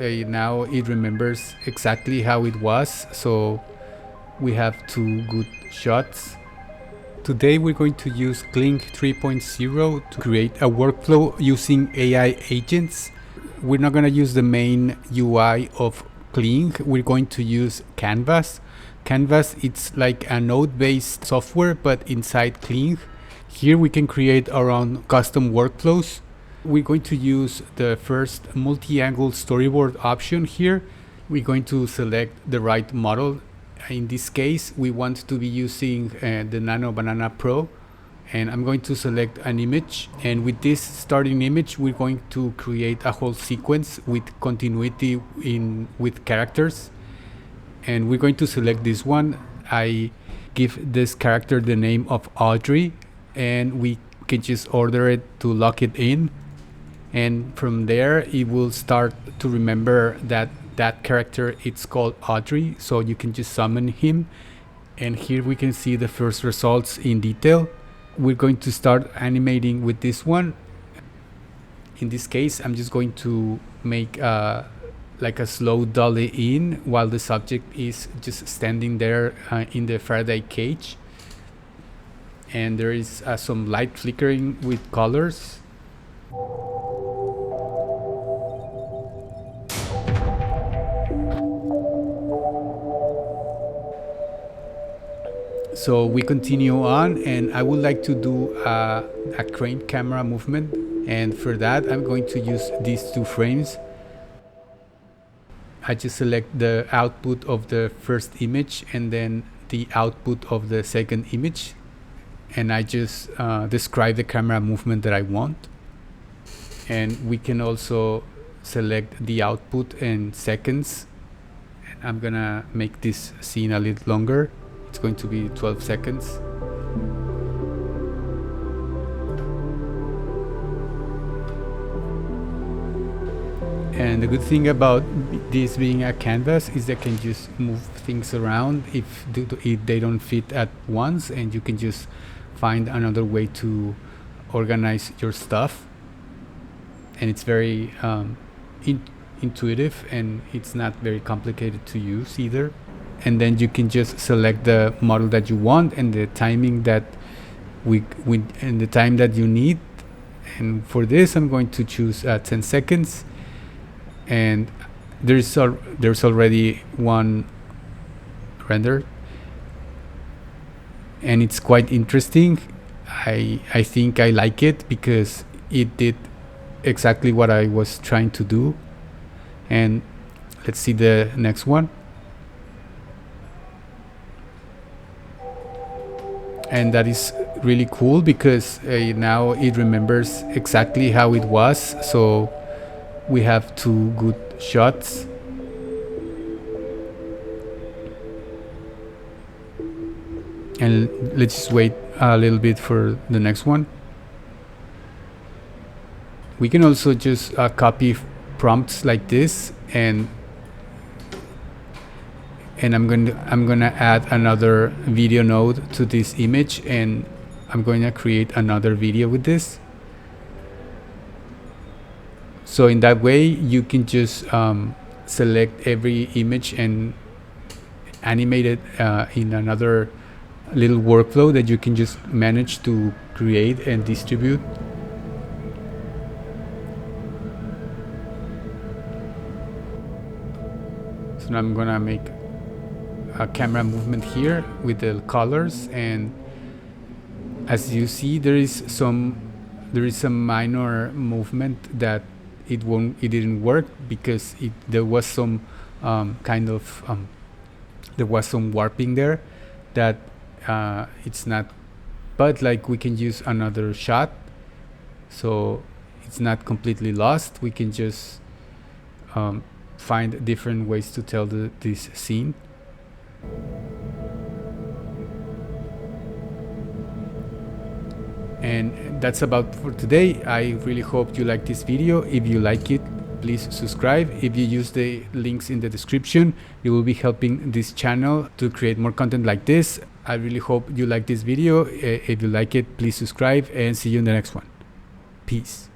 Now it remembers exactly how it was, so we have 2 good shots. Today we're going to use Kling 3.0 to create a workflow using AI agents. We're not going to use the main UI of Kling. We're going to use Canvas. Canvas, it's like a node-based software, but inside Kling. Here we can create our own custom workflows. We're going to use the first multi-angle storyboard option here. We're going to select the right model. In this case, we want to be using the Nano Banana Pro, and I'm going to select an image. And with this starting image, we're going to create a whole sequence with continuity with characters. And we're going to select this one. I give this character the name of Audrey, and we can just order it to lock it in. And from there, it will start to remember that character, it's called Audrey, so you can just summon him. And here we can see the first results in detail. We're going to start animating with this one. In this case, I'm just going to make like a slow dolly in while the subject is just standing there in the Faraday cage. And there is some light flickering with colors. So we continue on, and I would like to do a crane camera movement, and for that I'm going to use these 2 frames. I just select the output of the first image and then the output of the second image, and I just describe the camera movement that I want. And we can also select the output in seconds, and I'm gonna make this scene a little longer. It's going to be 12 seconds. And the good thing about this being a canvas is that I can just move things around if they don't fit at once, and you can just find another way to organize your stuff. And it's very intuitive, and it's not very complicated to use either. And then you can just select the model that you want and the timing that and the time that you need. And for this, I'm going to choose 10 seconds. And there's already one rendered, and it's quite interesting. I think I like it because it did exactly what I was trying to do. And let's see the next one. And that is really cool because now it remembers exactly how it was, so we have 2 good shots. And let's just wait a little bit for the next one. We can also just copy prompts like this, and I'm gonna add another video node to this image, and I'm going to create another video with this. So in that way, you can just select every image and animate it in another little workflow that you can just manage to create and distribute. So now I'm gonna make a camera movement here with the colors, and as you see, there is some minor movement that it didn't work because there was some there was some warping there that it's not, but like we can use another shot, so it's not completely lost. We can just find different ways to tell this scene. And that's about for today. I really hope you like this video. If you like it, please subscribe. If you use the links in the description, you will be helping this channel to create more content like this. I really hope you like this video. If you like it, please subscribe, and see you in the next one. Peace.